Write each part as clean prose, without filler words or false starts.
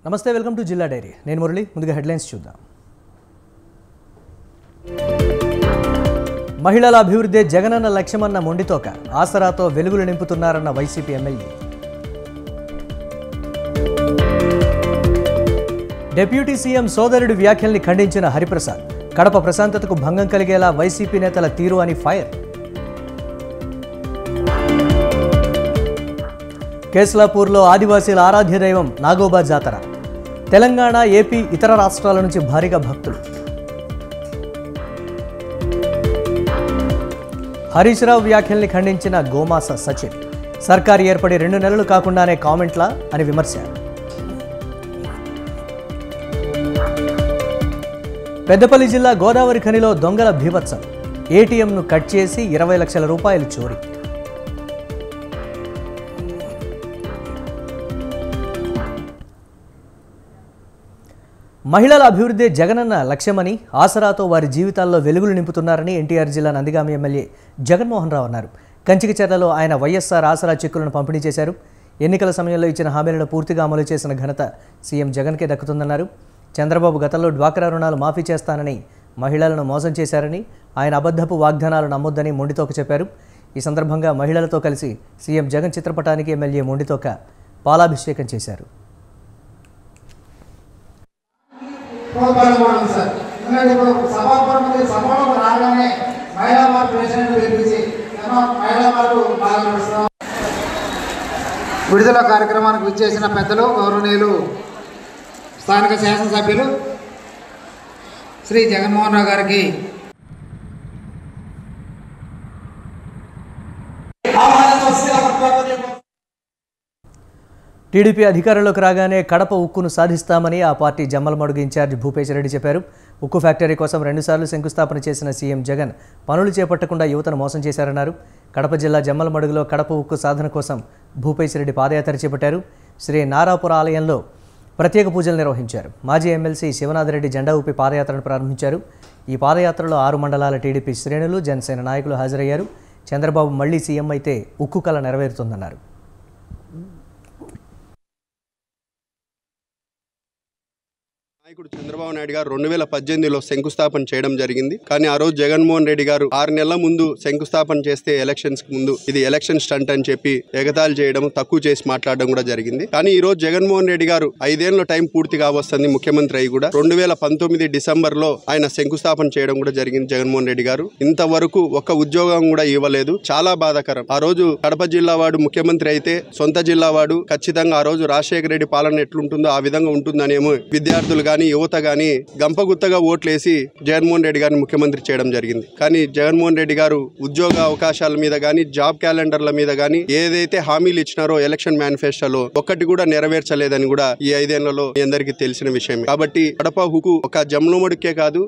నమస్తే, welcome to జిల్లా dairy. నేను మురళి. ముందుగా హెడ్లైన్స్ చూద్దాం. మహిళల అభివృద్ధి జగనన్న లక్ష్యమన్న మొండితోక, ఆసరాతో వెలుగులు నింపుతున్నారన్న వైసీపీ ఎమ్మెల్యే. డిప్యూటీ సీఎం సోదరుడి వ్యాఖ్యల్ని ఖండించిన హరిప్రసాద్, కడప ప్రశాంతతకు భంగం కలిగేలా వైసీపీ నేతల తీరు అని ఫైర్. కేస్లాపూర్లో ఆదివాసీల ఆరాధ్య దైవం నాగోబా జాతర. తెలంగాణ, ఏపీ, ఇతర రాష్ట్రాల నుంచి భారీగా భక్తులు. హరీష్ రావు వ్యాఖ్యల్ని ఖండించిన గోమాస సచిన్, సర్కారు ఏర్పడి 2 నెలలు కాకుండానే కామెంట్లా అని విమర్శ. పెద్దపల్లి జిల్లా గోదావరి ఖనిలో దొంగల బీభత్సం, ఏటీఎంను కట్ చేసి 20 లక్షల రూపాయలు చోరీ. మహిళల అభివృద్ధి జగనన్న లక్ష్యమని, ఆసరాతో వారి జీవితాల్లో వెలుగులు నింపుతున్నారని ఎన్టీఆర్ జిల్లా నందిగామ ఎమ్మెల్యే జగన్మోహన్ రావు అన్నారు. కంచికచర్లలో ఆయన వైఎస్ఆర్ ఆసరా చెక్కులను పంపిణీ చేశారు. ఎన్నికల సమయంలో ఇచ్చిన హామీలను పూర్తిగా అమలు చేసిన ఘనత సీఎం జగన్కే దక్కుతుందన్నారు. చంద్రబాబు గతంలో డ్వాక్రా రుణాలు మాఫీ చేస్తానని మహిళలను మోసం చేశారని, ఆయన అబద్ధపు వాగ్దానాలు నమ్మొద్దని మొండితోక చెప్పారు. ఈ సందర్భంగా మహిళలతో కలిసి సీఎం జగన్ చిత్రపటానికి ఎమ్మెల్యే మొండితోక పాలాభిషేకం చేశారు. విడుదల కార్యక్రమానికి విచ్చేసిన పెద్దలు, గౌరవనీయులు స్థానిక శాసనసభ్యులు శ్రీ జగన్మోహన్ రావు గారికి టీడీపీ అధికారంలోకి రాగానే కడప ఉక్కును సాధిస్తామని ఆ పార్టీ జమ్మలమడుగు ఇన్ఛార్జ్ భూపేశ్ రెడ్డి చెప్పారు. ఉక్కు ఫ్యాక్టరీ కోసం 2 సార్లు శంకుస్థాపన చేసిన సీఎం జగన్ పనులు చేపట్టకుండా యువతను మోసం చేశారన్నారు. కడప జిల్లా జమ్మలమడుగులో కడప ఉక్కు సాధన కోసం భూపేశ్ రెడ్డి పాదయాత్ర చేపట్టారు. శ్రీ నారాపుర ఆలయంలో ప్రత్యేక పూజలు నిర్వహించారు. మాజీ ఎమ్మెల్సీ శివనాథరెడ్డి జెండా ఊపి పాదయాత్రను ప్రారంభించారు. ఈ పాదయాత్రలో 6 మండలాల టీడీపీ శ్రేణులు, జనసేన నాయకులు హాజరయ్యారు. చంద్రబాబు మళ్లీ సీఎం అయితే ఉక్కు కళ నెరవేరుతుందన్నారు. నాయకుడు చంద్రబాబు నాయుడు గారు 2018లో శంకుస్థాపన చేయడం జరిగింది. కానీ ఆ రోజు జగన్మోహన్ రెడ్డి గారు 6 నెలల ముందు శంకుస్థాపన చేస్తే ఎలక్షన్స్ కు ముందు ఇది ఎలక్షన్ స్టంట్ అని చెప్పి ఎగతాళి చేయడం, తక్కువ చేసి మాట్లాడడం కూడా జరిగింది. కానీ ఈ రోజు జగన్మోహన్ రెడ్డి గారు 5 ఏళ్ల టైం పూర్తి కావస్తుంది ముఖ్యమంత్రి అయి కూడా 2019 డిసెంబర్లో ఆయన శంకుస్థాపన చేయడం కూడా జరిగింది. జగన్మోహన్ రెడ్డి గారు ఇంతవరకు ఒక్క ఉద్యోగం కూడా ఇవ్వలేదు. చాలా బాధాకరం. ఆ రోజు కడప జిల్లా వాడు ముఖ్యమంత్రి అయితే సొంత జిల్లా వాడు ఖచ్చితంగా ఆ రోజు రాజశేఖర రెడ్డి పాలన ఎట్లుంటుందో ఆ విధంగా ఉంటుందనేమో విద్యార్థులు యువత గాని గంపగుత్తగా ఓట్లేసి జగన్మోహన్ రెడ్డి గారిని ముఖ్యమంత్రి చేయడం జరిగింది. కానీ జగన్మోహన్ రెడ్డి గారు ఉద్యోగ అవకాశాల మీద గాని, జాబ్ క్యాలెండర్ల మీద గాని ఏదైతే హామీలు ఇచ్చినారో ఎలక్షన్ మేనిఫెస్టోలో ఒక్కటి కూడా నెరవేర్చలేదని కూడా ఈ 5 ఏళ్లలో మీ అందరికీ తెలిసిన విషయం. కాబట్టి కడప హుకు ఒక జమ్మలమడుగుకే కాదు,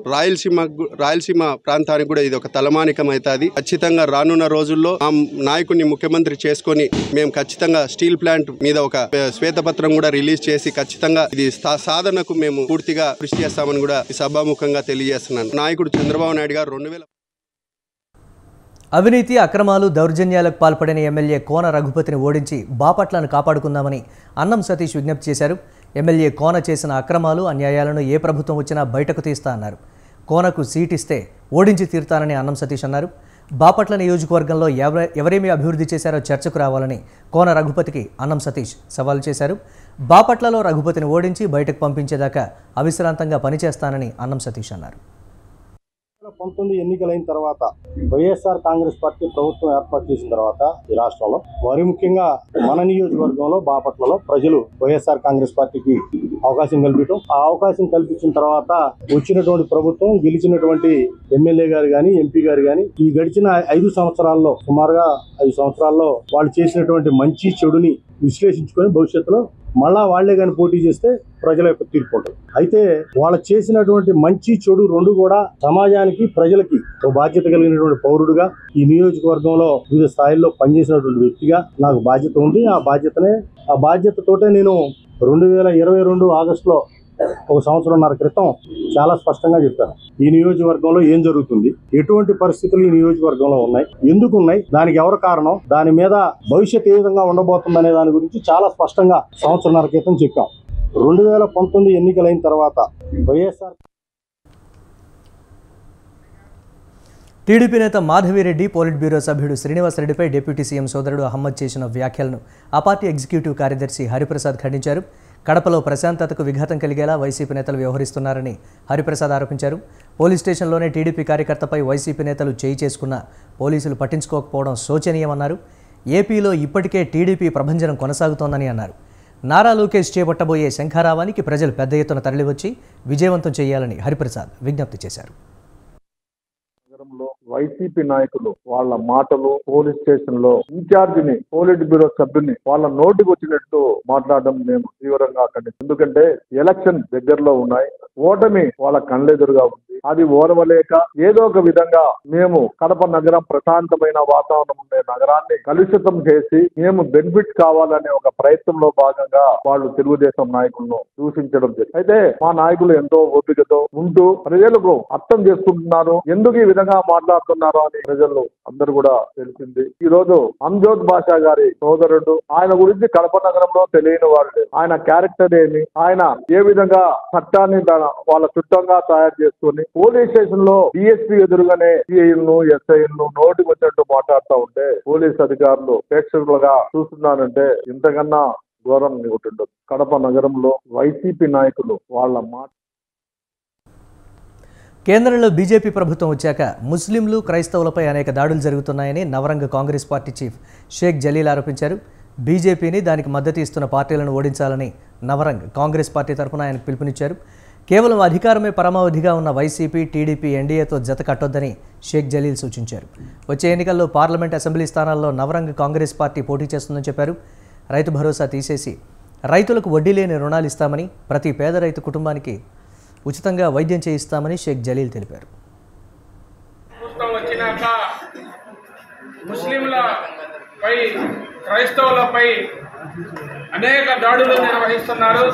రాయలసీమ ప్రాంతానికి కూడా ఇది ఒక తలమానికం అవుతుంది. ఖచ్చితంగా రానున్న రోజుల్లో ఆ నాయకుడిని ముఖ్యమంత్రి చేసుకొని మేము ఖచ్చితంగా స్టీల్ ప్లాంట్ మీద ఒక శ్వేతపత్రం కూడా రిలీజ్ చేసి ఖచ్చితంగా ఇది సాధనకు మేము పూర్తిగా కృషి చేస్తామని కూడా ఈ సభాముఖంగా తెలియజేస్తున్నాను. నాయకుడు చంద్రబాబు నాయుడు గారు 2000 అవినీతి, అక్రమాలు, దౌర్జన్యాలకు పాల్పడిన ఎమ్మెల్యే కోన రఘుపతిని ఓడించి బాపట్లను కాపాడుకుందామని అన్నం సతీష్ విజ్ఞప్తి చేశారు. ఎమ్మెల్యే కోన చేసిన అక్రమాలు, అన్యాయాలను ఏ ప్రభుత్వం వచ్చినా బయటకు తీస్తా అన్నారు. కోనకు సీట్ ఇస్తే ఓడించి తీరుతానని అన్నం సతీష్ అన్నారు. బాపట్ల నియోజకవర్గంలో ఎవరేమీ అభివృద్ధి చేశారో చర్చకు రావాలని కోన రఘుపతికి అన్నం సతీష్ సవాలు చేశారు. బాపట్లలో రఘుపతిని ఓడించి బయటకు పంపించేదాకా అవిశ్రాంతంగా పనిచేస్తానని అన్నం సతీష్ అన్నారు. 19 ఎన్నికలైన తర్వాత వైఎస్ఆర్ కాంగ్రెస్ పార్టీ ప్రభుత్వం ఏర్పాటు చేసిన తర్వాత ఈ రాష్ట్రంలో మరి ముఖ్యంగా మన నియోజకవర్గంలో బాపట్లలో ప్రజలు వైఎస్ఆర్ కాంగ్రెస్ పార్టీకి అవకాశం కల్పించడం, ఆ అవకాశం కల్పించిన తర్వాత వచ్చినటువంటి ప్రభుత్వం, గెలిచినటువంటి ఎమ్మెల్యే గారు కానీ, ఎంపీ గారు కానీ ఈ గడిచిన 5 సంవత్సరాల్లో సుమారుగా 5 సంవత్సరాల్లో వాళ్ళు చేసినటువంటి మంచి చెడుని విశ్లేషించుకొని భవిష్యత్తులో మళ్ళా వాళ్లే కానీ పోటీ చేస్తే ప్రజల యొక్క తీర్పు ఉంటుంది. అయితే వాళ్ళు చేసినటువంటి మంచి చెడు 2 కూడా సమాజానికి, ప్రజలకి ఓ బాధ్యత కలిగినటువంటి పౌరుడుగా ఈ నియోజకవర్గంలో వివిధ స్థాయిల్లో పనిచేసినటువంటి వ్యక్తిగా నాకు బాధ్యత ఉంది. ఆ బాధ్యతతోటే నేను 2022 ఆగస్టులో 1 సంవత్సరంన్నర క్రితం చాలా స్పష్టంగా చెప్పాను. ఈ నియోజకవర్గంలో ఏం జరుగుతుంది, ఎటువంటి పరిస్థితులు ఈ నియోజకవర్గంలో ఉన్నాయి, ఎందుకు ఉన్నాయి, దానికి ఎవరు కారణం, దాని మీద భవిష్యత్తు ఏ విధంగా ఉండబోతుంది అనే దాని గురించి చాలా స్పష్టంగా 1 సంవత్సరంన్నర క్రితం చెప్పాం. 2019 ఎన్నికలైన తర్వాత వైఎస్ఆర్ టీడీపీ నేత మాధవిరెడ్డి పోలిట్ బ్యూరో సభ్యుడు శ్రీనివాసరెడ్డిపై డిప్యూటీ సీఎం సోదరుడు అహ్మద్ చేసిన వ్యాఖ్యలను ఆ పార్టీ ఎగ్జిక్యూటివ్ కార్యదర్శి హరిప్రసాద్ ఖండించారు. కడపలో ప్రశాంతతకు విఘాతం కలిగేలా వైసీపీ నేతలు వ్యవహరిస్తున్నారని హరిప్రసాద్ ఆరోపించారు. పోలీస్ స్టేషన్లోనే టీడీపీ కార్యకర్తపై వైసీపీ నేతలు చేయి చేసుకున్న పోలీసులు పట్టించుకోకపోవడం శోచనీయమన్నారు. ఏపీలో ఇప్పటికే టీడీపీ ప్రభంజనం కొనసాగుతోందని అన్నారు. నారా లోకేష్ చేపట్టబోయే శంఖారావానికి ప్రజలు పెద్ద ఎత్తున తరలివచ్చి విజయవంతం చేయాలని హరిప్రసాద్ విజ్ఞప్తి చేశారు. వైసీపీ నాయకులు వాళ్ళ మాటలు పోలీస్ స్టేషన్ లో ఇన్ఛార్జిని పోలిట్ బ్యూరో సభ్యుని వాళ్ళ నోటికి వచ్చినట్టు మాట్లాడడం మేము తీవ్రంగా ఖండిస్తాం. ఎందుకంటే ఎలక్షన్ దగ్గరలో ఉన్నాయి, ఓటమి వాళ్ళ కళ్ళెదురుగా ఉంది. అది ఓర్వలేక ఏదో ఒక విధంగా మేము కడప నగరం ప్రశాంతమైన వాతావరణం ఉండే నగరాన్ని కలుషితం చేసి మేము బెనిఫిట్ కావాలనే ఒక ప్రయత్నంలో భాగంగా వాళ్ళు తెలుగుదేశం నాయకులను దూషించడం జరిగింది. అయితే మా నాయకులు ఎంతో ఓపికతో ఉంటూ ప్రజలకు అర్థం చేసుకుంటున్నారు, ఎందుకు ఈ విధంగా మాట్లాడుతున్నారు అని ప్రజలు అందరూ కూడా తెలిసింది. ఈ రోజు అంజోద్ బాషా గారి సోదరుడు, ఆయన గురించి కడప నగరంలో తెలియని వాళ్ళు, ఆయన క్యారెక్టర్ ఏమి, ఆయన ఏ విధంగా చట్టాన్ని వాళ్ళ చుట్టంగా తయారు చేసుకుని పోలీస్ స్టేషన్ లో డిఎస్పీ ఎదురుగానే సిఐలను ఎస్ఐలను నోటికి వచ్చినట్టు మాట్లాడుతూ ఉంటే పోలీస్ అధికారులు ప్రేక్షకులుగా చూస్తున్నారంటే ఇంతకన్నా ఘోరం ఉంటుండదు. కడప నగరంలో వైసీపీ నాయకులు వాళ్ళ మాట. కేంద్రంలో బీజేపీ ప్రభుత్వం వచ్చాక ముస్లింలు క్రైస్తవులపై అనేక దాడులు జరుగుతున్నాయని నవరంగ కాంగ్రెస్ పార్టీ చీఫ్ షేక్ జలీల్ ఆరోపించారు. బీజేపీని దానికి మద్దతు ఇస్తున్న పార్టీలను ఓడించాలని నవరంగ్ కాంగ్రెస్ పార్టీ తరఫున ఆయనకు పిలుపునిచ్చారు. కేవలం అధికారమే పరమావధిగా ఉన్న వైసీపీ, టీడీపీ, ఎన్డీఏతో జత కట్టొద్దని షేక్ జలీల్ సూచించారు. వచ్చే ఎన్నికల్లో పార్లమెంట్, అసెంబ్లీ స్థానాల్లో నవరంగ కాంగ్రెస్ పార్టీ పోటీ చేస్తుందని చెప్పారు. రైతు భరోసా తీసేసి రైతులకు వడ్డీ లేని రుణాలు ఇస్తామని, ప్రతి పేద రైతు కుటుంబానికి ఉచితంగా వైద్యం చేయిస్తామని షేక్ జలీల్ తెలిపారు. వచ్చినాక ముస్లింలపై, క్రైస్తవులపై అనేక దాడులు నిర్వహిస్తున్నారు.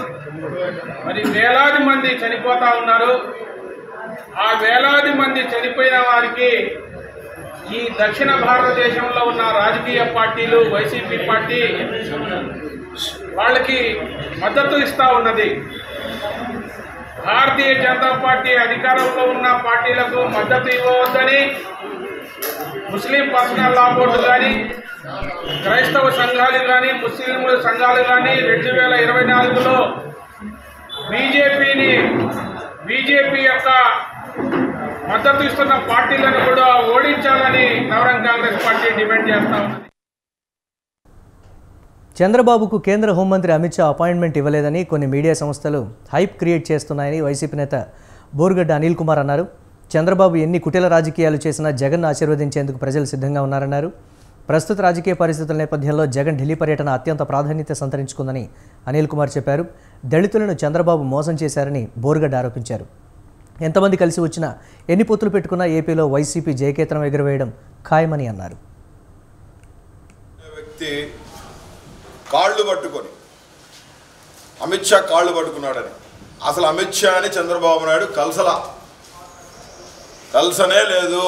మరి వేలాది మంది చనిపోతా ఉన్నారు. ఆ వేలాది మంది చనిపోయిన వారికి ఈ దక్షిణ భారతదేశంలో ఉన్న రాజకీయ పార్టీలు, వైసీపీ పార్టీ వాళ్ళకి మద్దతు ఇస్తూ ఉన్నది. భారతీయ జనతా పార్టీ అధికారంలో ఉన్న పార్టీలకు మద్దతు ఇవ్వవద్దని ముస్లిం పర్సనల్ లా బోర్డు కానీ, క్రైస్తవ సంఘాలు కానీ, ముస్లింల సంఘాలు కానీ 2024లో బీజేపీ యొక్క మద్దతు ఇస్తున్న పార్టీలను కూడా ఓడించాలని నవరంగ్ కాంగ్రెస్ పార్టీ డిమాండ్ చేస్తా ఉన్నది. చంద్రబాబుకు కేంద్ర హోంమంత్రి అమిత్ షా అపాయింట్మెంట్ ఇవ్వలేదని కొన్ని మీడియా సంస్థలు హైప్ క్రియేట్ చేస్తున్నాయని వైసీపీ నేత బోరుగడ్డ అనిల్ కుమార్ అన్నారు. చంద్రబాబు ఎన్ని కుటిల రాజకీయాలు చేసినా జగన్ను ఆశీర్వదించేందుకు ప్రజలు సిద్ధంగా ఉన్నారన్నారు. ప్రస్తుత రాజకీయ పరిస్థితుల నేపథ్యంలో జగన్ ఢిల్లీ పర్యటన అత్యంత ప్రాధాన్యత సంతరించుకుందని అనిల్ కుమార్ చెప్పారు. దళితులను చంద్రబాబు మోసం చేశారని బోరుగడ్డ ఆరోపించారు. ఎంతమంది కలిసి వచ్చినా, ఎన్ని పొత్తులు పెట్టుకున్నా ఏపీలో వైసీపీ జయకేతనం ఎగురవేయడం ఖాయమని అన్నారు. కాళ్ళు పట్టుకొని అమిత్ షా కాళ్ళు పట్టుకున్నాడని, అసలు అమిత్ షాని చంద్రబాబు నాయుడు కలసనే లేదు.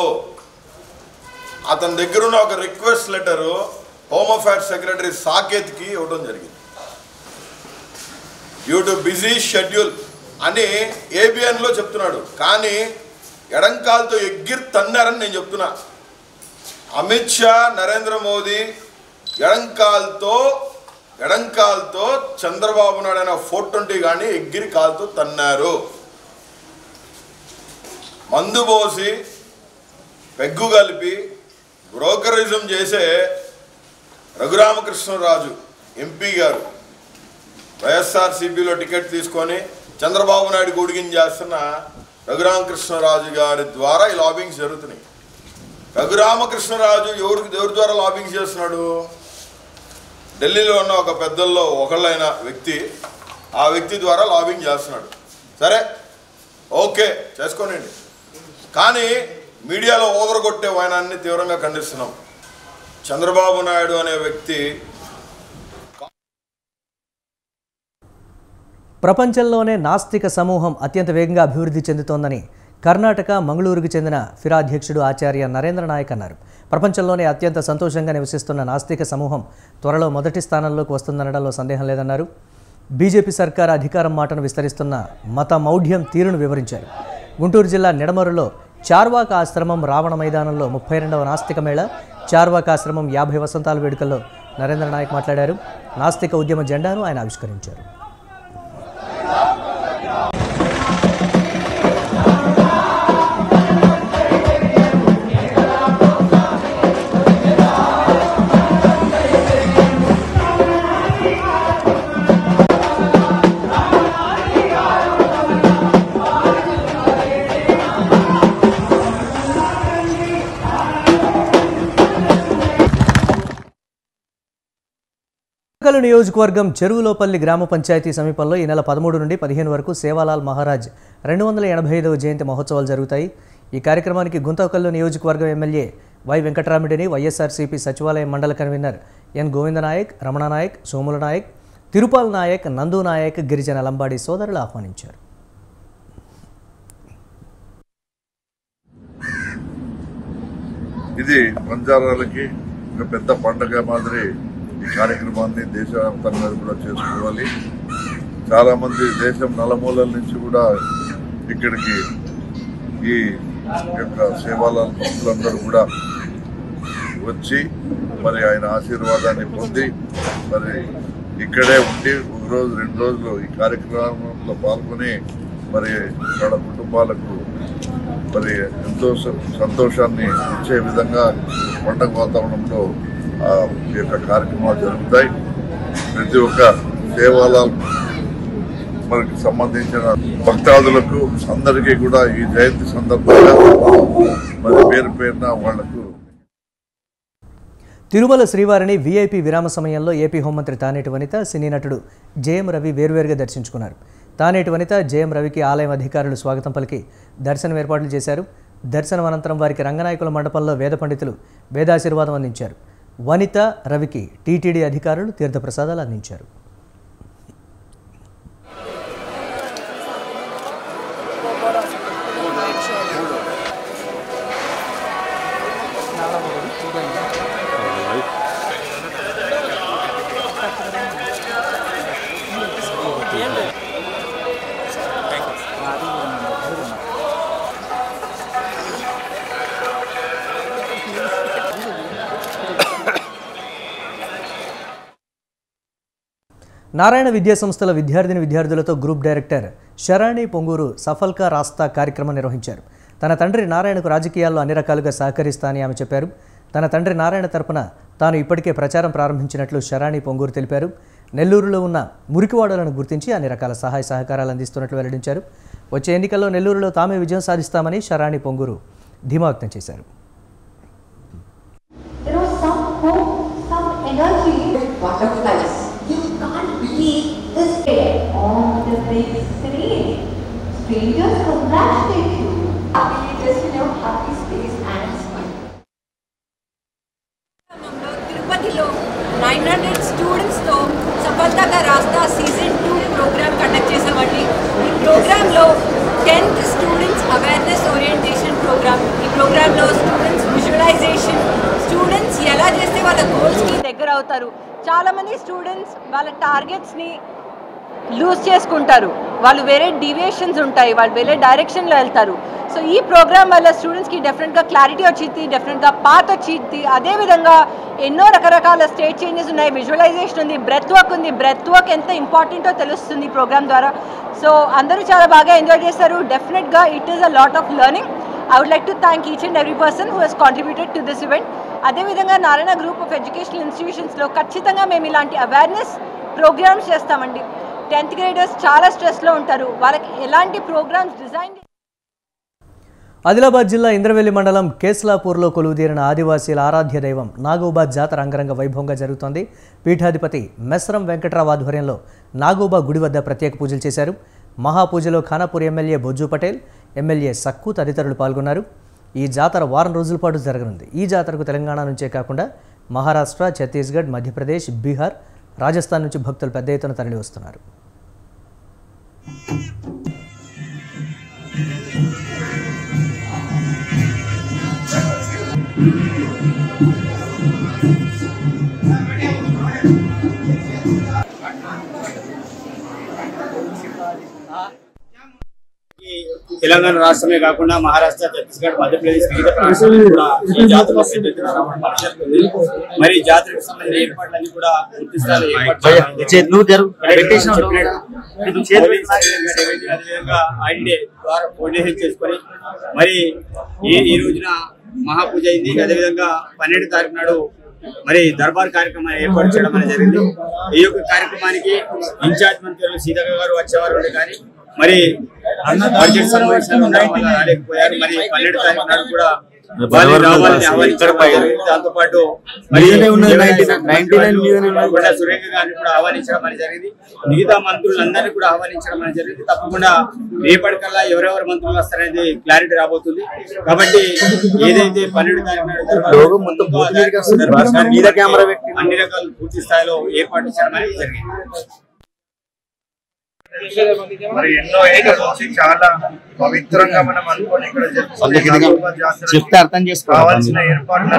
అతని దగ్గర ఉన్న ఒక request letter home affairs secretary సాకేత్కి ఇవ్వడం జరిగింది. డ్యూ టు బిజీ షెడ్యూల్ అని ఏబిఎన్లో చెప్తున్నాడు, కానీ ఎడంకాలతో ఎగ్గిరి తన్నారని నేను చెప్తున్నా. అమిత్ షా, నరేంద్ర మోదీ ఎడంకాలతో చంద్రబాబు నాయుడు అయిన 420 కానీ ఎగ్గిరి కాలుతో తన్నారు. మందు పోసి పెగ్గు కలిపి బ్రోకరిజం చేసే రఘురామకృష్ణరాజు ఎంపీ గారు వైఎస్ఆర్సీపీలో టికెట్ తీసుకొని చంద్రబాబు నాయుడు గుడిగిని చేస్తున్న రఘురామకృష్ణరాజు గారి ద్వారా ఈ లాబింగ్స్ జరుగుతున్నాయి. రఘురామకృష్ణరాజు ఎవరి ద్వారా లాబింగ్ చేస్తున్నాడు? ఢిల్లీలో ఉన్న ఒక పెద్దల్లో ఒకళ్ళైన వ్యక్తి, ఆ వ్యక్తి ద్వారా లాబింగ్ చేస్తున్నాడు. సరే, ఓకే, చేసుకోనండి. కానీ మీడియాలో ఓదరగొట్టే వాయనాన్ని తీవ్రంగా ఖండిస్తున్నాం. చంద్రబాబు నాయుడు అనే వ్యక్తి ప్రపంచంలోనే నాస్తిక సమూహం అత్యంత వేగంగా అభివృద్ధి చెందుతోందని కర్ణాటక మంగళూరుకు చెందిన ఫిరా అధ్యక్షుడు ఆచార్య నరేంద్ర నాయక్ అన్నారు. ప్రపంచంలోనే అత్యంత సంతోషంగా నివసిస్తున్న నాస్తిక సమూహం త్వరలో మొదటి స్థానంలోకి వస్తుందనడంలో సందేహం లేదన్నారు. బీజేపీ సర్కార్ అధికారం మాటను విస్తరిస్తున్న మత మౌఢ్యం తీరును వివరించారు. గుంటూరు జిల్లా నిడమరులో చార్వాక ఆశ్రమం రావణ మైదానంలో 32వ నాస్తిక మేళ చార్వాక ఆశ్రమం 50 వసంతాల వేడుకల్లో నరేంద్ర నాయక్ మాట్లాడారు. నాస్తిక ఉద్యమ జెండాను ఆయన ఆవిష్కరించారు. నియోజకవర్గం చెరువులోపల్లి గ్రామ పంచాయతీ సమీపంలో ఈ నెల 13 నుండి 15 వరకు సేవాలాల్ మహారాజ్ 285వ జయంతి మహోత్సవాలు జరుగుతాయి. ఈ కార్యక్రమానికి గుంతకల్లు నియోజకవర్గం ఎమ్మెల్యే వై వెంకటరామిడిని వైఎస్ఆర్సీపీ సచివాలయం మండల కన్వీనర్ ఎన్ గోవిందనాయక్, రమణ నాయక్, సోముల నాయక్, తిరుపాల్ నాయక్, నందు నాయక్, గిరిజన లంబాడి సోదరులు ఆహ్వానించారు. ఇది బంజారాలకి ఒక పెద్ద పండుగ మాదిరి ఈ కార్యక్రమాన్ని దేశవ్యాప్తంగా కూడా చేసుకోవాలి. చాలా మంది దేశం నలుమూలల నుంచి కూడా ఇక్కడికి ఈ యొక్క సేవాలాల్ భక్తులందరూ కూడా వచ్చి మరి ఆయన ఆశీర్వాదాన్ని పొంది మరి ఇక్కడే ఉండి ఒక రోజు 2 రోజులు ఈ కార్యక్రమంలో పాల్గొని మరి వాళ్ళ కుటుంబాలకు మరి ఎంతో సంతోషాన్ని ఇచ్చే విధంగా పండుగ వాతావరణంలో ఈ యొక్క కార్యక్రమాలు జరుగుతాయి. ప్రతి ఒక్క సేవాలాల్ మనకి సంబంధించిన భక్తాదులకు అందరికీ కూడా ఈ జయంతి సందర్భంగా మరి పేరున వాళ్లకు తిరుమల శ్రీవారిని వీఐపీ విరామ సమయంలో ఏపీ హోంమంత్రి తానేటి వనిత, సినీ నటుడు జేఎం రవి వేర్వేరుగా దర్శించుకున్నారు. తానేటి వనిత, జేఎం రవికి ఆలయం అధికారులు స్వాగతం పలికి దర్శనం ఏర్పాట్లు చేశారు. దర్శనం అనంతరం వారికి రంగనాయకుల మండపంలో వేద పండితులు వేదాశీర్వాదం అందించారు. వనిత, రవికి టీటీడీ అధికారులు తీర్థప్రసాదాలు అందించారు. నారాయణ విద్యా సంస్థల విద్యార్థులతో గ్రూప్ డైరెక్టర్ శరాణి పొంగూరు సఫల్కా రాస్తా కార్యక్రమం నిర్వహించారు. తన తండ్రి నారాయణకు రాజకీయాల్లో అన్ని రకాలుగా సహకరిస్తానని ఆమె చెప్పారు. తన తండ్రి నారాయణ తరపున తాను ఇప్పటికే ప్రచారం ప్రారంభించినట్లు శరాణి పొంగూరు తెలిపారు. నెల్లూరులో ఉన్న మురికివాడలను గుర్తించి అన్ని రకాల సహాయ సహకారాలు అందిస్తున్నట్లు వెల్లడించారు. వచ్చే ఎన్నికల్లో నెల్లూరులో తామే విజయం సాధిస్తామని శరాణి పొంగూరు ధీమా వ్యక్తం చేశారు. Strangers congratulate you. Happy just in your happy space and smile. తిరుపతిలో 900 స్టూడెంట్స్తో సఫల్తా రాస్తా సీజన్ 2 ప్రోగ్రామ్ కండక్ట్ చేసామండి. ఈ ప్రోగ్రాంలో 10th students awareness orientation programme. ఈ ప్రోగ్రాంలో స్టూడెంట్స్ విజువలైజేషన్, స్టూడెంట్స్ ఎలా చేస్తే వాళ్ళ గోల్స్కి దగ్గర అవుతారు. చాలామంది స్టూడెంట్స్ వాళ్ళ టార్గెట్స్ని లూజ్ చేసుకుంటారు, వాళ్ళు వేరే డీవియేషన్స్ ఉంటాయి, వాళ్ళు వేరే డైరెక్షన్లో వెళ్తారు. సో ఈ ప్రోగ్రామ్ వల్ల స్టూడెంట్స్కి డెఫినెట్గా క్లారిటీ వచ్చింది, డెఫినెట్గా పాత్ వచ్చింది. అదేవిధంగా ఎన్నో రకరకాల స్టేట్ చేంజెస్ ఉన్నాయి, విజువలైజేషన్ ఉంది, బ్రెత్ వర్క్ ఉంది. బ్రెత్ వర్క్ ఎంత ఇంపార్టెంటో తెలుస్తుంది ఈ ప్రోగ్రామ్ ద్వారా. సో అందరూ చాలా బాగా ఎంజాయ్ చేస్తారు. డెఫినెట్గా it is a lot of learning. I would like to thank each and every person who has contributed to this event. అదేవిధంగా నారాయణ గ్రూప్ ఆఫ్ ఎడ్యుకేషనల్ ఇన్స్టిట్యూషన్స్లో ఖచ్చితంగా మేము ఇలాంటి అవేర్నెస్ ప్రోగ్రామ్స్ చేస్తామండి. 10th గ్రేడర్స్ చాలా స్ట్రెస్లో ఉంటారు, వాళ్ళకి ఎలాంటి ప్రోగ్రామ్స్ డిజైన్. ఆదిలాబాద్ జిల్లా ఇంద్రవెల్లి మండలం కేస్లాపూర్లో కొలువుదీరిన ఆదివాసీల ఆరాధ్య దైవం నాగోబా జాతర అంగరంగ వైభవంగా జరుగుతోంది. పీఠాధిపతి మెస్రం వెంకట్రావు ఆధ్వర్యంలో నాగోబా గుడి వద్ద ప్రత్యేక పూజలు చేశారు. మహాపూజలో ఖానాపూర్ ఎమ్మెల్యే బొజ్జు పటేల్, ఎమ్మెల్యే సక్కు తదితరులు పాల్గొన్నారు. ఈ జాతర వారం రోజుల పాటు జరగనుంది. ఈ జాతరకు తెలంగాణ నుంచే కాకుండా మహారాష్ట్ర, ఛత్తీస్గఢ్, మధ్యప్రదేశ్, బీహార్, రాజస్థాన్ నుంచి భక్తులు పెద్ద ఎత్తున తరలి వస్తున్నారు. తెలంగాణ రాష్ట్రమే కాకుండా మహారాష్ట్ర, ఛత్తీస్గఢ్, మధ్యప్రదేశ్ వివిధ ప్రాంతాల్లో కూడా ఈ జాతర పెద్ద ఎత్తున జరుగుతుంది. మరి జాతరకు సంబంధించిన ఏర్పాట్లన్నీ కూడా పూర్తి స్థాయిలో ఐడే ద్వారా కోఆర్డినేషన్ చేసుకొని మరి ఈ రోజున మహాపూజ అయింది. అదేవిధంగా 12వ తారీఖు నాడు మరి దర్బార్ కార్యక్రమాన్ని ఏర్పాటు చేయడం అనేది జరిగింది. ఈ యొక్క కార్యక్రమానికి ఇన్ఛార్జ్ మంత్రులు సీతక్క గారు వచ్చేవారు కానీ మరి బడ్జెట్ సమావేశాలు రాలేకపోయారు. మరి 12వ తారీఖు నాడు కూడా దాంతో పాటు సురేఖ గారిని కూడా ఆహ్వానించడం అనేది జరిగింది. మిగతా మంత్రులందరినీ కూడా ఆహ్వానించడం అనేది జరిగింది. తప్పకుండా రేపటికల్లా ఎవరెవరు మంత్రులు వస్తారనేది క్లారిటీ రాబోతుంది. కాబట్టి ఏదైతే 12వ తారీఖు అన్ని రకాల పూర్తి స్థాయిలో ఏర్పాటు చేయడం అనేది జరిగింది. మరి ఎన్నో ఏళ్ళ నుంచి చాలా పవిత్రంగా మనం అనుకోని ఇక్కడ కావాల్సిన ఏర్పాట్లు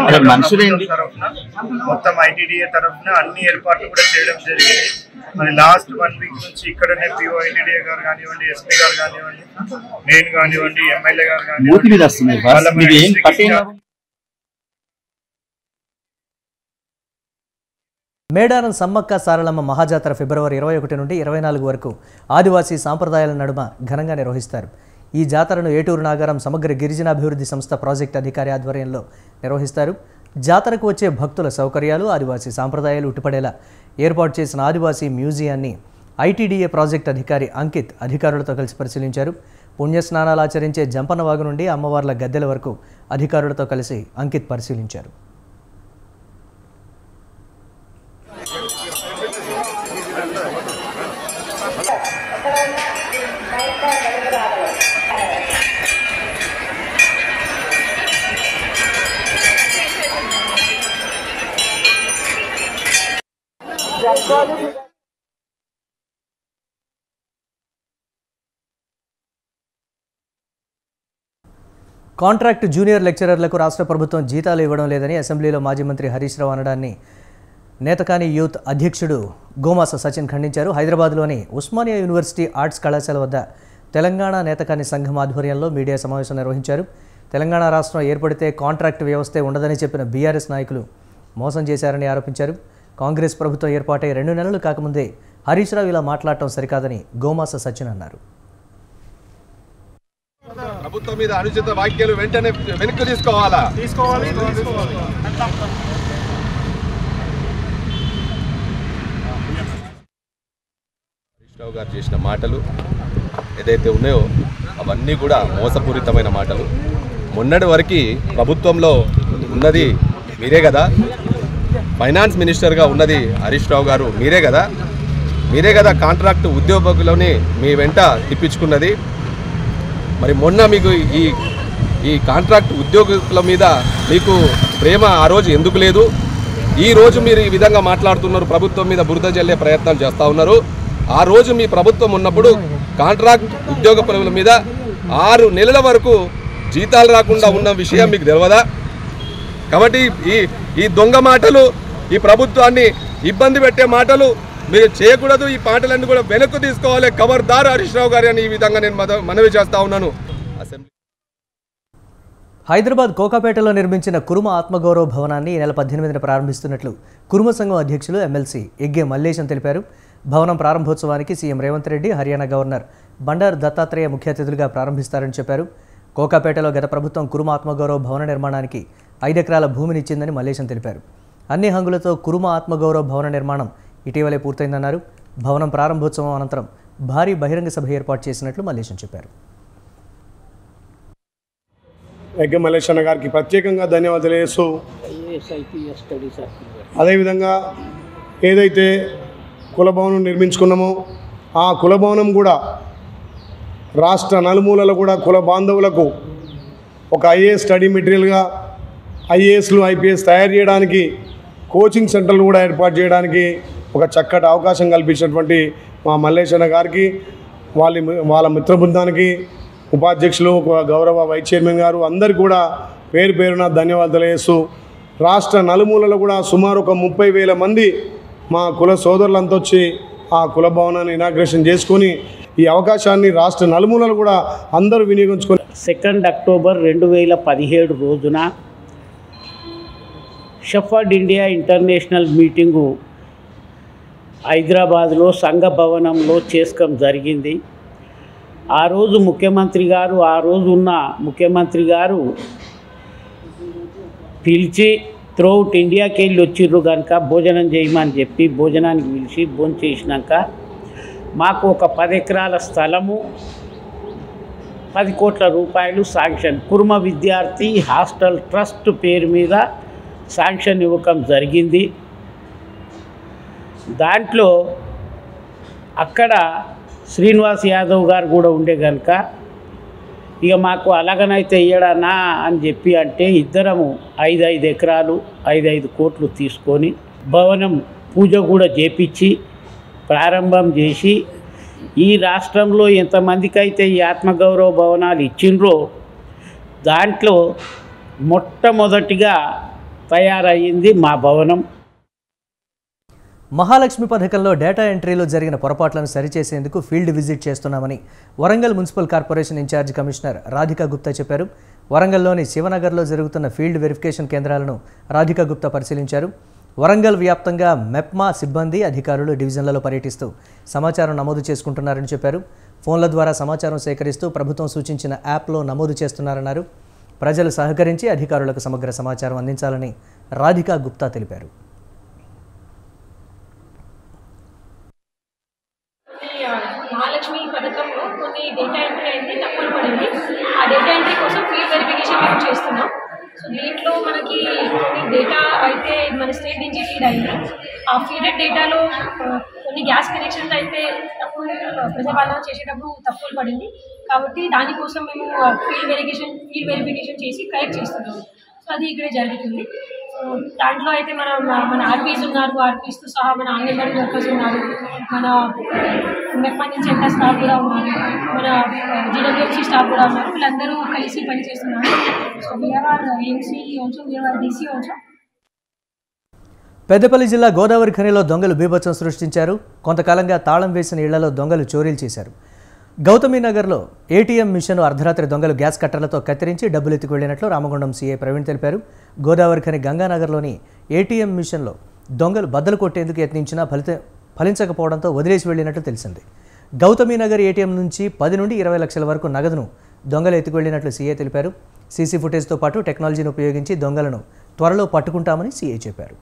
మొత్తం ఐటీడీఏ తరఫున అన్ని ఏర్పాట్లు కూడా చేయడం జరిగింది. మరి లాస్ట్ 1 వీక్ నుంచి ఇక్కడనే పిఓ ఐటీడీఏ గారు కానివ్వండి, ఎస్పీ గారు కానివ్వండి, నేను కానివ్వండి, ఎమ్మెల్యే గారు కానివ్వండి, మేడారం సమ్మక్క సారలమ్మ మహాజాతర ఫిబ్రవరి 21 నుండి 24 వరకు ఆదివాసీ సాంప్రదాయాల నడుమ ఘనంగా నిర్వహిస్తారు. ఈ జాతరను ఏటూరు నాగారం సమగ్ర గిరిజనాభివృద్ధి సంస్థ ప్రాజెక్టు అధికారి ఆధ్వర్యంలో నిర్వహిస్తారు. జాతరకు వచ్చే భక్తుల సౌకర్యాలు, ఆదివాసీ సాంప్రదాయాలు ఉట్టిపడేలా ఏర్పాటు చేసిన ఆదివాసీ మ్యూజియాన్ని ఐటీడీఏ ప్రాజెక్టు అధికారి అంకిత్ అధికారులతో కలిసి పరిశీలించారు. పుణ్యస్నానాలు ఆచరించే జంపనవాగు నుండి అమ్మవార్ల గద్దెల వరకు అధికారులతో కలిసి అంకిత్ పరిశీలించారు. కాంట్రాక్ట్ జూనియర్ లెక్చరర్లకు రాష్ట్ర ప్రభుత్వం జీతాలు ఇవ్వడం లేదని అసెంబ్లీలో మాజీ మంత్రి హరీష్ రావు అనడాన్ని నేతకాని యూత్ అధ్యక్షుడు గోమాస సచిన్ ఖండించారు. హైదరాబాద్లోని ఉస్మానియా యూనివర్సిటీ ఆర్ట్స్ కళాశాల వద్ద తెలంగాణ నేతకాని సంఘం ఆధ్వర్యంలో మీడియా సమావేశం నిర్వహించారు. తెలంగాణ రాష్ట్రం ఏర్పడితే కాంట్రాక్ట్ వ్యవస్థే ఉండదని చెప్పిన బీఆర్ఎస్ నాయకులు మోసం చేశారని ఆరోపించారు. కాంగ్రెస్ ప్రభుత్వం ఏర్పాటై 2 నెలలు కాకముందే హరీష్ రావు ఇలా మాట్లాడటం సరికాదని గోమాస సచిన్ అన్నారు. ప్రభుత్వం మీద అనుచిత వ్యాఖ్యలు వెంటనే వెనక్కి తీసుకోవాలి. హరీష్ రావు గారు చేసిన మాటలు ఏదైతే ఉన్నాయో అవన్నీ కూడా మోసపూరితమైన మాటలు. మొన్నటి వరకు ప్రభుత్వంలో ఉన్నది మీరే కదా, ఫైనాన్స్ మినిస్టర్గా ఉన్నది హరీష్ రావు గారు మీరే కదా కాంట్రాక్ట్ ఉద్యోగులని మీ వెంట తిప్పించుకున్నది. మరి మొన్న మీకు ఈ కాంట్రాక్ట్ ఉద్యోగుల మీద మీకు ప్రేమ ఆ రోజు ఎందుకు లేదు? ఈ రోజు మీరు ఈ విధంగా మాట్లాడుతున్నారు, ప్రభుత్వం మీద బురద జల్లే ప్రయత్నాలు చేస్తూ ఉన్నారు. ఆ రోజు మీ ప్రభుత్వం ఉన్నప్పుడు కాంట్రాక్ట్ ఉద్యోగుల మీద 6 నెలల వరకు జీతాలు రాకుండా ఉన్న విషయం మీకు తెలియదా? కాబట్టి ఈ దొంగ మాటలు, ఈ ప్రభుత్వాన్ని ఇబ్బంది పెట్టే మాటలు మీరు చేయకూడదు. ఈ పాటలన్నీ కూడా వెనక్కు తీసుకోవాలి. ఖబర్దార్ హరీష్ రావు గారు అని ఈ విధంగా నేను మనవి చేస్తా ఉన్నాను. హైదరాబాద్ కోకాపేటలో నిర్మించిన కురుమ ఆత్మగౌరవ భవనాన్ని ఈ నెల 18న ప్రారంభిస్తున్నట్లు కురుమ సంఘం అధ్యక్షులు ఎమ్మెల్సీ ఎగ్గే మల్లేశం తెలిపారు. భవనం ప్రారంభోత్సవానికి సీఎం రేవంత్ రెడ్డి, హర్యానా గవర్నర్ బండారు దత్తాత్రేయ ముఖ్య అతిథులుగా ప్రారంభిస్తారని చెప్పారు. కోకాపేటలో గత ప్రభుత్వం కురుమ ఆత్మగౌరవ భవన నిర్మాణానికి 5 ఎకరాల భూమినిచ్చిందని మల్లేశం తెలిపారు. అన్ని హంగులతో కురుమ ఆత్మగౌరవ భవన నిర్మాణం ఇటీవలే పూర్తయిందన్నారు. భవనం ప్రారంభోత్సవం అనంతరం భారీ బహిరంగ సభ ఏర్పాటు చేసినట్లు మల్లేశం చెప్పారు. ఎగ్గే మల్లేశన్న గారికి ప్రత్యేకంగా ధన్యవాదాలు తెలియజేస్తూ, అదేవిధంగా ఏదైతే కులభవనం నిర్మించుకున్నామో ఆ కులభవనం కూడా రాష్ట్ర నలుమూలలో కూడా కుల బాంధవులకు ఒక ఐఏఎస్ స్టడీ మెటీరియల్గా ఐఏఎస్లు ఐపీఎస్ తయారు చేయడానికి కోచింగ్ సెంటర్లు కూడా ఏర్పాటు చేయడానికి ఒక చక్కటి అవకాశం కల్పించినటువంటి మా మల్లేశన్న గారికి, వాళ్ళ మిత్ర బృందానికి, ఉపాధ్యక్షులు, గౌరవ వైస్ చైర్మన్ గారు అందరికీ కూడా పేరు పేరున ధన్యవాదాలు తెలియజేస్తూ, రాష్ట్ర నలుమూలలో కూడా సుమారు ఒక 30,000 మంది మా కుల సోదరులంతా వచ్చి ఆ కుల భవనాన్ని ఇనాగ్రేషన్ చేసుకొని ఈ అవకాశాన్ని రాష్ట్ర నలుమూలలు కూడా అందరూ వినియోగించుకొని 2 అక్టోబర్ 2017 రోజున షెఫర్డ్ ఇండియా ఇంటర్నేషనల్ మీటింగు హైదరాబాద్లో సంఘ భవనంలో చేసుకోవడం జరిగింది. ఆ రోజు ముఖ్యమంత్రి గారు పిలిచి త్రూఅవుట్ ఇండియాకి వెళ్ళి వచ్చిర్రు కనుక భోజనం చేయమని చెప్పి భోజనానికి పిలిచి భోజనం చేసినాక మాకు ఒక 10 ఎకరాల స్థలము 10 కోట్ల రూపాయలు శాంక్షన్ కుర్మ విద్యార్థి హాస్టల్ ట్రస్ట్ పేరు మీద శాంక్షన్ ఇవ్వకం జరిగింది. దాంట్లో అక్కడ శ్రీనివాస్ యాదవ్ గారు కూడా ఉండే కనుక ఇక మాకు అలాగనైతే ఇయ్యడానా అని చెప్పి అంటే ఇద్దరము 5 ఎకరాలు 5 కోట్లు తీసుకొని భవనం పూజ కూడా చేపించి ప్రారంభం చేసి ఈ రాష్ట్రంలో ఎంతమందికి అయితే ఈ ఆత్మగౌరవ భవనాలు ఇచ్చిండ్రో దాంట్లో మొట్టమొదటిగా తయారయ్యింది మా భవనం. మహాలక్ష్మి పథకంలో డేటా ఎంట్రీలో జరిగిన పొరపాట్లను సరిచేసేందుకు ఫీల్డ్ విజిట్ చేస్తున్నామని Warangal municipal corporation incharge commissioner Radhika Gupta చెప్పారు. వరంగల్లోని శివనగర్లో జరుగుతున్న ఫీల్డ్ వెరిఫికేషన్ కేంద్రాలను రాధికా గుప్తా పరిశీలించారు. వరంగల్ వ్యాప్తంగా మెప్మా సిబ్బంది అధికారులు డివిజన్లలో పర్యటిస్తూ సమాచారం నమోదు చేసుకుంటున్నారని చెప్పారు. ఫోన్ల ద్వారా సమాచారం సేకరిస్తూ ప్రభుత్వం సూచించిన యాప్లో నమోదు చేస్తున్నారన్నారు. ప్రజలు సహకరించి అధికారులకు సమగ్ర సమాచారం అందించాలని రాధికా గుప్తా తెలిపారు. మహాలక్ష్మి పథకంలో కొన్ని డేటా ఎంట్రీ అయితే తక్కువ పడింది. ఆ డేటా ఎంట్రీ కోసం ఫీల్డ్ వెరిఫికేషన్ మేము చేస్తున్నాం. సో దీంట్లో మనకి కొన్ని డేటా అయితే మన స్టేట్ నుంచి ఫీడ్ అయింది. ఆ ఫీడెడ్ డేటాలో కొన్ని గ్యాస్ కనెక్షన్స్ అయితే తక్కువ ప్రజాపాలన చేసేటప్పుడు తక్కువ పడింది. కాబట్టి దానికోసం మేము ఫీల్డ్ వెరిఫికేషన్ చేసి కరెక్ట్ చేస్తున్నాం. సో అది ఇక్కడే జరుగుతుంది. దాంట్లో అయితే మన ఆర్పీస్ ఉన్నారు, ఆర్పీస్తో సహా మన అంగన్వాడీ వర్కర్స్ ఉన్నారు, మన మెప్మా నుంచి ఎంత స్టాఫ్ కూడా ఉన్నారు, మన జీడబ్ల్యూఎంసీ స్టాఫ్ కూడా ఉన్నారు. వీళ్ళందరూ కలిసి పనిచేస్తున్నారు. So we are AMC also, we are DC also. Peddapalli జిల్లా గోదావరి ఖనిలో దొంగలు బీభత్సం సృష్టించారు. కొంతకాలంగా తాళం వేసిన ఇళ్లలో దొంగలు చోరీలు చేశారు. గౌతమీనగర్లో ఏటీఎం మిషన్ను అర్ధరాత్రి దొంగలు గ్యాస్ కట్టర్లతో కత్తిరించి డబ్బులు ఎత్తుకు వెళ్లినట్లు రామగుండం సీఐ ప్రవీణ్ తెలిపారు. గోదావరి ఖని గంగానగర్లోని ఏటీఎం మిషన్లో దొంగలు బద్దలు కొట్టేందుకు యత్నించినా ఫలించకపోవడంతో వదిలేసి వెళ్లినట్లు తెలిసింది. గౌతమీనగర్ ఏటీఎం నుంచి 10 నుండి 20 లక్షల వరకు నగదును దొంగలు ఎత్తుకు వెళ్లినట్లు సీఐ తెలిపారు. సీసీ ఫుటేజ్తో పాటు టెక్నాలజీని ఉపయోగించి దొంగలను త్వరలో పట్టుకుంటామని సీఐ చెప్పారు.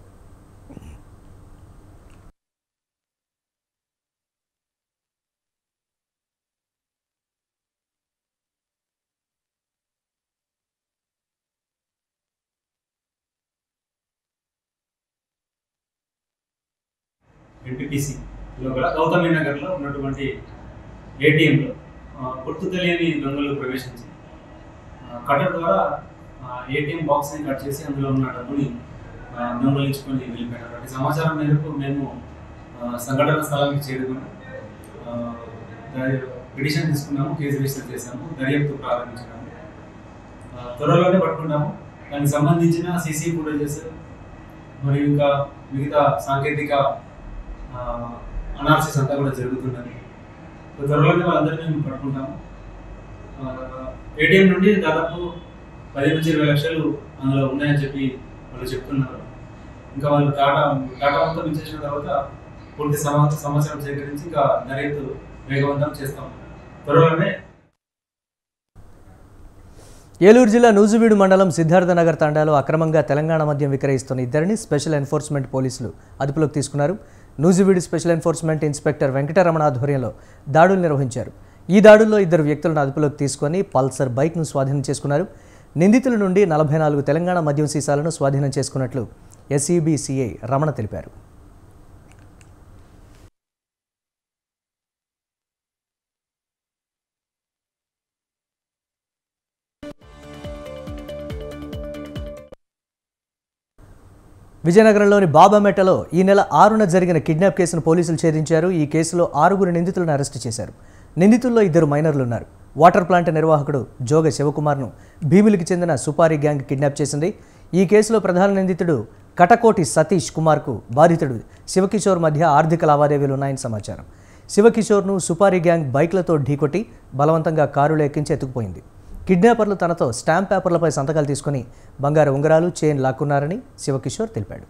ఎన్టీపీసీలో గల గౌతమీనగర్లో ఉన్నటువంటి ఏటీఎంలో గుర్తు తెలియని దొంగలు ప్రవేశించి కటర్ ద్వారా ఏటీఎం బాక్స్ని కట్ చేసి అందులో ఉన్న డబ్బుని దొంగలించుకొని వెళ్ళిపోయినారు. అటు సమాచారం మేరకు మేము సంఘటన స్థలానికి చేరుకుని పిటిషన్ తీసుకున్నాము, కేసు రిజిస్టర్ చేశాము, దర్యాప్తు ప్రారంభించాము. త్వరలోనే పట్టుకున్నాము. దానికి సంబంధించిన సీసీ ఫుటేజెస్ మరియు ఇంకా మిగతా సాంకేతిక అనాలిసిస్ అంతా కూడా జరుగుతున్నది. త్వరలోనే వాళ్ళందరినీ మేము పట్టుకుంటాము. ఏటీఎం నుండి దాదాపు 10 నుంచి 20 లక్షలు అందులో ఉన్నాయని చెప్పి వాళ్ళు చెప్తున్నారు. ఇంకా వాళ్ళు డాటా మొత్తం ఇచ్చేసిన తర్వాత పూర్తి సమాచారం సేకరించి ఇంకా దర్యాప్తు వేగవంతం చేస్తాం. త్వరలోనే. ఏలూరు జిల్లా నూజివీడు మండలం సిద్ధార్థనగర్ తండాలో అక్రమంగా తెలంగాణ మద్యం విక్రయిస్తున్న ఇద్దరిని స్పెషల్ ఎన్ఫోర్స్మెంట్ పోలీసులు అదుపులోకి తీసుకున్నారు. Nuzvid special enforcement inspector Venkataramana ఆధ్వర్యంలో దాడులు నిర్వహించారు. ఈ దాడుల్లో 2 వ్యక్తులను అదుపులోకి తీసుకొని పల్సర్ బైక్ను స్వాధీనం చేసుకున్నారు. నిందితుల నుండి 44 తెలంగాణ మద్యం సీసాలను స్వాధీనం చేసుకున్నట్లు ఎస్ఈబీ సిఐ రమణ తెలిపారు. విజయనగరంలోని బాబామెట్టలో ఈ నెల 6న జరిగిన కిడ్నాప్ కేసును పోలీసులు ఛేదించారు. ఈ కేసులో 6 నిందితులను అరెస్టు చేశారు. నిందితుల్లో 2 మైనర్లు ఉన్నారు. వాటర్ ప్లాంట్ నిర్వాహకుడు జోగ శివకుమార్ను భీమిలికి చెందిన సుపారీ గ్యాంగ్ కిడ్నాప్ చేసింది. ఈ కేసులో ప్రధాన నిందితుడు కటకోటి సతీష్ కుమార్కు బాధితుడు శివకిషోర్ మధ్య ఆర్థిక లావాదేవీలు ఉన్నాయని సమాచారం. శివకిషోర్ను సుపారీ గ్యాంగ్ బైక్లతో ఢీకొట్టి బలవంతంగా కారులో ఎక్కించి ఎత్తుకుపోయింది. కిడ్నాపర్లు తనతో స్టాంప్ పేపర్లపై సంతకాలు తీసుకుని బంగారు ఉంగరాలు, చైన్ లాక్కున్నారని శివకిషోర్ తెలిపాడు.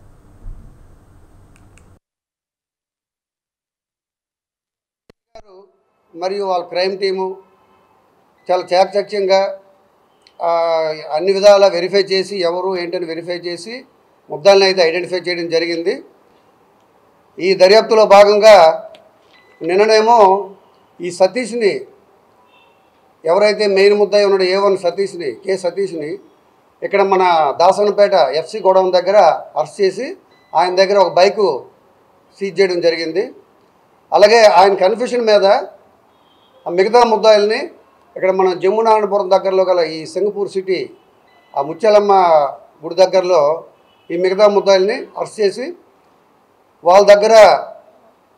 మరియు వాళ్ళ క్రైమ్ టీము చాలా చాకచక్యంగా అన్ని విధాలా వెరిఫై చేసి ఎవరు ఏంటని వెరిఫై చేసి ముద్దాలను అయితే ఐడెంటిఫై చేయడం జరిగింది. ఈ దర్యాప్తులో భాగంగా నిన్ననేమో ఈ సతీష్ని, ఎవరైతే మెయిన్ ముద్దాయి ఉన్నాడో A1 సతీష్ని, కే సతీష్ని ఇక్కడ మన దాసనపేట FC గోడౌన్ దగ్గర అరెస్ట్ చేసి ఆయన దగ్గర ఒక బైకు సీజ్ చేయడం జరిగింది. అలాగే ఆయన కన్ఫ్యూషన్ మీద మిగతా ముద్దాయిల్ని ఇక్కడ మన జమ్మునారాయణపురం దగ్గరలో గల ఈ సింగపూర్ సిటీ ఆ ముత్యాలమ్మ గుడి దగ్గరలో ఈ మిగతా ముద్దాయిల్ని అరెస్ట్ చేసి వాళ్ళ దగ్గర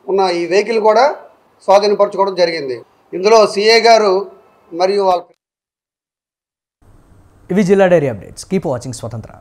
ఉన్న ఈ వెహికల్ కూడా స్వాధీనపరచుకోవడం జరిగింది. ఇందులో సిఐ గారు మరియు వాళ్ళ ఇవి జిల్లా డైరీ అప్డేట్స్. కీప్ వాచింగ్ స్వతంత్ర.